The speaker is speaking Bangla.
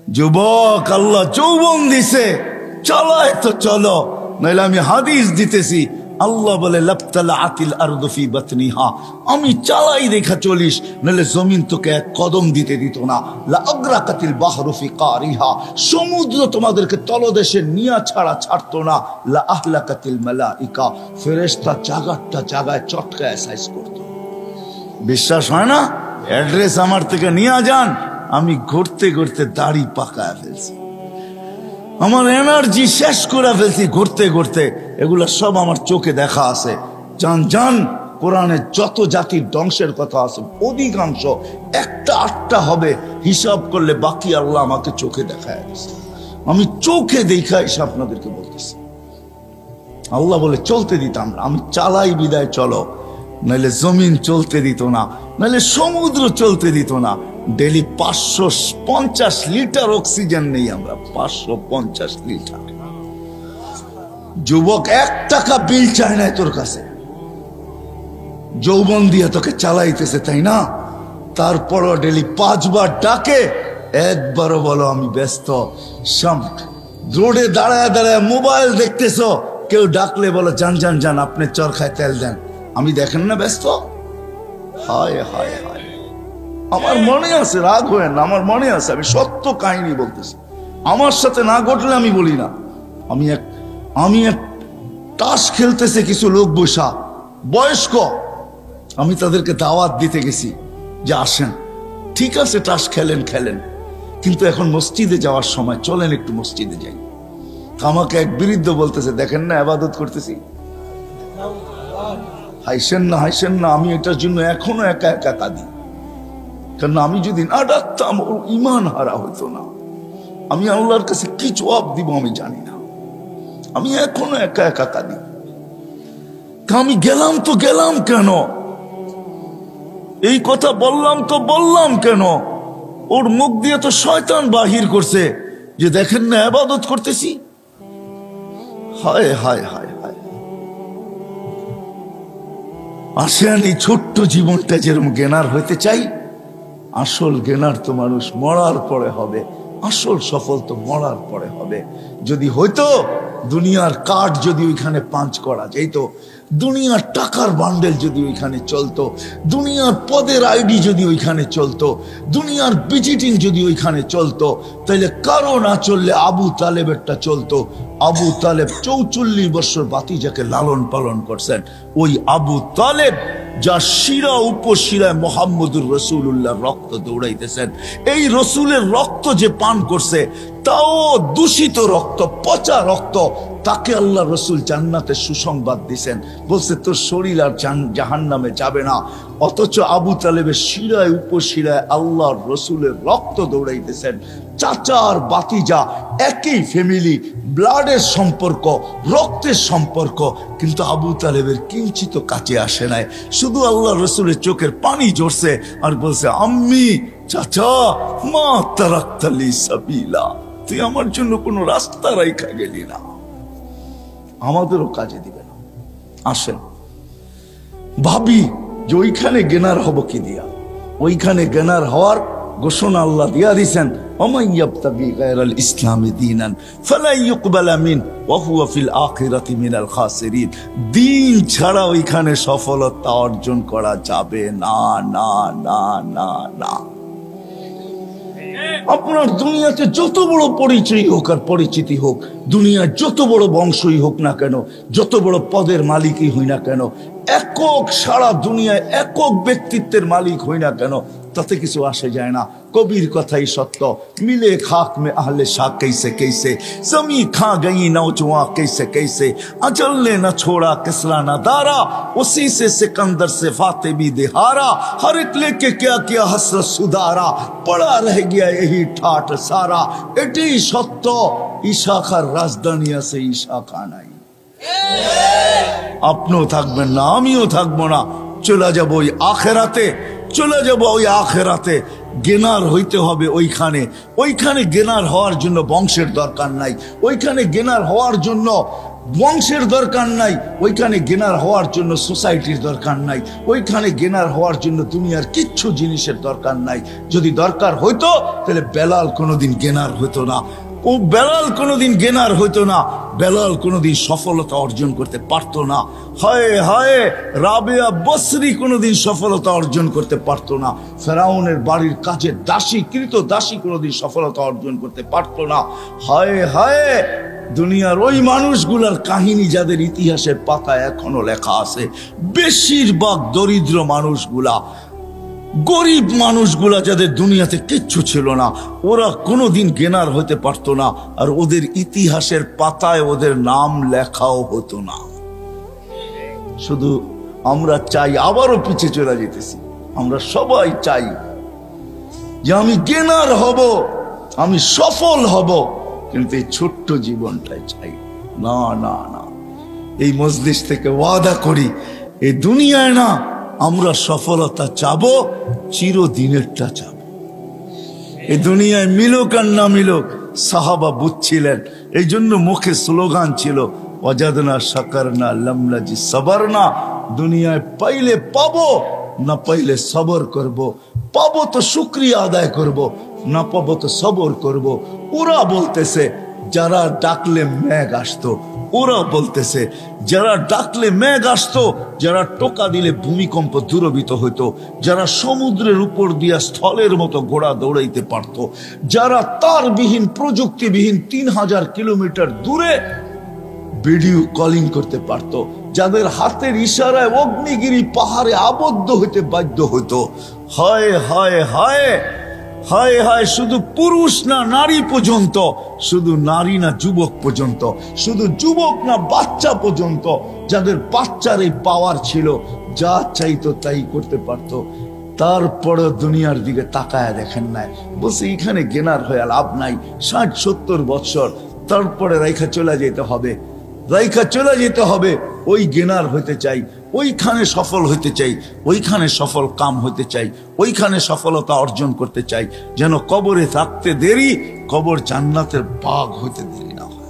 যুবক, আল্লাহ যৌবন দিছে, চলায় তো চলো, নাইলে আমি হাদিস দিতেছি। আল্লাহ বলে লাবতালাআতিল আরদু ফি বাতনিহা, আমি চালাই দেখা চলিস, নাহলে জমিন তোকে এক কদম দিতে দিত না। লা আগরাকাতিল বাহরু ফি কারিহা, সমুদ্র তোমাদেরকে তলদেশে নিয়া ছাড়া ছাড়তো না। লা আহলাকাতিল মালাইকা, ফেরেশতা জাগারটা জাগায় চটকায় সাইজ করতো। বিশ্বাস হয় না? অ্যাড্রেস আমার থেকে নিয়ে যান, আমি ঘুরতে ঘুরতে দাড়ি পাকায় ফেলছি, আমার এনার্জি শেষ করে ফেলছি ঘুরতে ঘুরতে। এগুলা সব আমার চোখে দেখা আছে। জান জান, কোরআনে যত জাতির ধ্বংসের কথা আছে অধিকাংশ একটা আটটা হবে, হিসাব করলে বাকি আল্লাহ আমাকে চোখে দেখায় দিচ্ছে। আমি চোখে দেখা এসে আপনাদেরকে বলতেছি। আল্লাহ বলে চলতে দিতাম না, আমি চালাই বিদায় চলো, নাহলে জমিন চলতে দিত না, নাহলে সমুদ্র চলতে দিত না। ডেলি 550 লিটার অক্সিজেন নেই আমরা, 550 লিটার। যুবক, 1 টাকা বিল চায় না তোর কাছে, যৌবন দিয়ে তোকে চালাইতেছে, তাই না? তারপরও ডেলি 5 বার ডাকে, একবারও বলো আমি ব্যস্ত। রোডে দাঁড়ায় দাঁড়ায় মোবাইল দেখতেছ, কেউ ডাকলে বলো জান জান জান, আপনি চরখায় তেল দেন, আমি দেখেন না ব্যস্ত। হায় হায় হায়, আমার মনে আছে, রাগ হয় না, আমার মনে আছে, আমি সত্য কাহিনী বলতেছি। আমার সাথে না ঘটলে আমি বলি না। আমি এক তাস খেলতেছে কিছু লোক বসা, বয়স্ক, আমি তাদেরকে দাওয়াত দিতে গেছি যে আসেন, ঠিক আছে তাস খেলেন খেলেন, কিন্তু এখন মসজিদে যাওয়ার সময় চলেন একটু মসজিদে যাই। আমাকে এক বৃদ্ধ বলতেছে, দেখেন না ইবাদত করতেছি। হাইসেন না হাইসেন না, আমি এটার জন্য এখনো একা একা কাঁদি, কারণ আমি যদি না ডাকতাম ওর ইমান হারা হইতো না। আমি আল্লাহর কাছে কি জবাব দিব আমি জানি না, আমি এখনো একা একা কাঁদি। আমি গেলাম তো গেলাম কেন, এই কথা বললাম তো বললাম কেন? ওর মুখ দিয়ে তো শয়তান বাহির করছে যে দেখেন না ইবাদত করতেছি। হায় হায় হায় হায়। আসেন, এই ছোট্ট জীবনটা যেরকম জ্ঞানার হইতে চাই, আসল জ্ঞানার তো মানুষ মরার পরে হবে, আসল সফল তো মরার পরে হবে। যদি হইতো দুনিয়ার কার্ড যদি ওইখানে পাঞ্চ করা যেত, দুনিয়ার টাকার বান্ডেল যদি ওইখানে চলতো, দুনিয়ার পদের আইডি যদি ওইখানে চলতো, দুনিয়ার ভিজিটিং যদি ওইখানে চলতো, তাহলে কারো না চললে আবু তালেবেরটা চলতো। আবু তালেব 44 বছর বাতিজাকে লালন পালন করছেন। ওই আবু তালেব যা শিরা উপশিরায় মোহাম্মদুর রসুল্লাহ রক্ত দৌড়াইতেছেন, এই রসুলের রক্ত যে পান করছে, তাও দূষিত রক্ত, পচা রক্ত, তাকে আল্লাহ রসুল জান্নাতে সুসংবাদ দিছেন, বলছে তোর শরীর আর জাহান্নামে যাবে না। অথচ আবু তালেবের শিরায় উপশিরায় আল্লাহর রসুলের রক্ত দৌড়াইতেছেন। চাচার বাতিজা, একই ফ্যামিলি, ব্লাডের সম্পর্ক, রক্তের সম্পর্ক, কিন্তু আবু তালেবের কিঞ্চিত কাছে আসে নাই। শুধু আল্লাহ রসুলের চোখের পানি ঝরছে আর বলছে, আম্মি, চাচা, মা তারাক্তালি সাবিলা, তুই আমার জন্য কোনো রাস্তা রাইখা গেলি না, আমাদেরও কাজে দিবে না। আসেন ভাবি যে ওইখানে জ্ঞানার হব কি দিয়া। ওইখানে জ্ঞানার হওয়ার ঘোষণা আল্লাহ দিয়া দিয়েছেন, ওমান ইয়াবতাগি গায়রাল ইসলামি দীনান ফালা ইউকবালা মিন ওয়া হুয়া ফিল আখিরাতি মিনাল খাসিরিন। দিন ছাড়া ওইখানে সফলতা অর্জন করা যাবে না, না না না না। আপনার দুনিয়াতে যত বড় পরিচয় হোক আর পরিচিতি হোক, দুনিয়ার যত বড় বংশই হোক না কেন, যত বড় পদের মালিকই হই না কেন, একক সারা দুনিয়ায় একক ব্যক্তিত্বের মালিক হই না কেন, তাতে কিছু আসে যায় না। কবির কথাই সত্য, মিলে খাক মে আহলে শাহ कैसे कैसे, जमी खा गई नौजवां कैसे कैसे, अजल ने न छोड़ा किसरा न दारा, उसी से सिकंदर से फाते भी दिहारा, हर एक लेके क्या क्या हसरत सुधारा, पड़ा रह गया यही ठाट सारा। এটাই সত্য, ইশাখার রাজধানী আছে, ইশাখা নাই। আপনিও থাকবেন না, আমিও থাকবো না, চলে যাবো ওই আখেরাতে, চলে যাবো ওই আখেরাতে। জ্ঞানার হইতে হবে ওইখানে। ওইখানে জ্ঞানার হওয়ার জন্য বংশের দরকার নাই, ওইখানে জ্ঞানার হওয়ার জন্য বংশের দরকার নাই, ওইখানে গেনার হওয়ার জন্য সোসাইটির দরকার নাই, ওইখানে গেনার হওয়ার জন্য দুনিয়ার কিচ্ছু জিনিসের দরকার নাই। যদি দরকার হইতো তাহলে বেলাল কোনোদিন গেনার হইতো না, ও বেলাল কোনোদিন গেনার হইতো না, বেলাল কোনোদিন সফলতা অর্জন করতে পারতো না। হায় হায়, রাবেয়া বসরি কোনোদিন সফলতা অর্জন করতে পারতো না। ফেরাউনের বাড়ির কাজের দাসী, কৃত দাসী কোনোদিন সফলতা অর্জন করতে পারতো না। হায় হায়, দুনিয়ার ওই মানুষগুলার কাহিনী যাদের ইতিহাসের পাতায় এখনো লেখা আছে, বেশিরভাগ দরিদ্র মানুষগুলা, গরিব মানুষগুলা, যাদের দুনিয়াতে কিচ্ছু ছিল না, ওরা কোনোদিন গেনার হতে পারতো না, আর ওদের ইতিহাসের পাতায় ওদের নাম লেখাও হতো না। শুধু আমরা চাই, আবারও পিছিয়ে চলে যেতেছি, আমরা সবাই চাই যে আমি গেনার হব, আমি সফল হব, কিন্তু এই ছোট্ট জীবনটাই চাই না। না না, এই মজলিস থেকে ওয়াদা করি, এই দুনিয়ায় না আমরা সফলতা চাবো, চিরদিনেরটা চাবো। এই দুনিয়ায় মিলুক আর না মিলুক, সাহাবা বুঝছিলেন, এই জন্য মুখে স্লোগান ছিল ওয়াজাদনা শাকারনা লামনাজি সাবারনা। দুনিয়ায় পাইলে পাবো, না পাইলে সবর করব। পাবো তো শুকরিয়া আদায় করব, না পাবো তো সবর করব। ওরা বলতেছে যারা ডাকলে মেঘ আসতো, ওরা বলতেছে যারা ডাকলে মেঘ আসতো, যারা টোকা দিলে ভূমিকম্প দূরভূত হইতো, যারা সমুদ্রের উপর দিয়া স্থলের মতো ঘোড়া দৌড়াইতে পারত, যারা তারবিহীন প্রযুক্তিবিহীন 3000 কিলোমিটার দূরে ভিডিও কলিং করতে পারত, যাদের হাতের ইশারায় অগ্নিগিরি পাহাড়ে আবদ্ধ হইতে বাধ্য হইতো। হায় হায় হায় হায় হায়, শুধু পুরুষ না নারী পর্যন্ত, শুধু নারী না যুবক পর্যন্ত, শুধু যুবক না বাচ্চা পর্যন্ত, যাদের বাচ্চার এই পাওয়ার ছিল, যা চাইতো তাই করতে পারতো, তারপরে দুনিয়ার দিকে তাকায় দেখেন নাই, বলছে এখানে গেনার হয়ে লাভ নাই। 60-70 বছর তারপরে রাইখা চলে যেতে হবে, রাইখা চলে যেতে হবে। ওই গেনার হইতে চাই, ওইখানে সফল হইতে চাই, ওইখানে সফল কাম হইতে চাই, ওইখানে সফলতা অর্জন করতে চাই, যেন কবরে থাকতে দেরি, কবর জান্নাতের বাগ হইতে দেরি না হয়।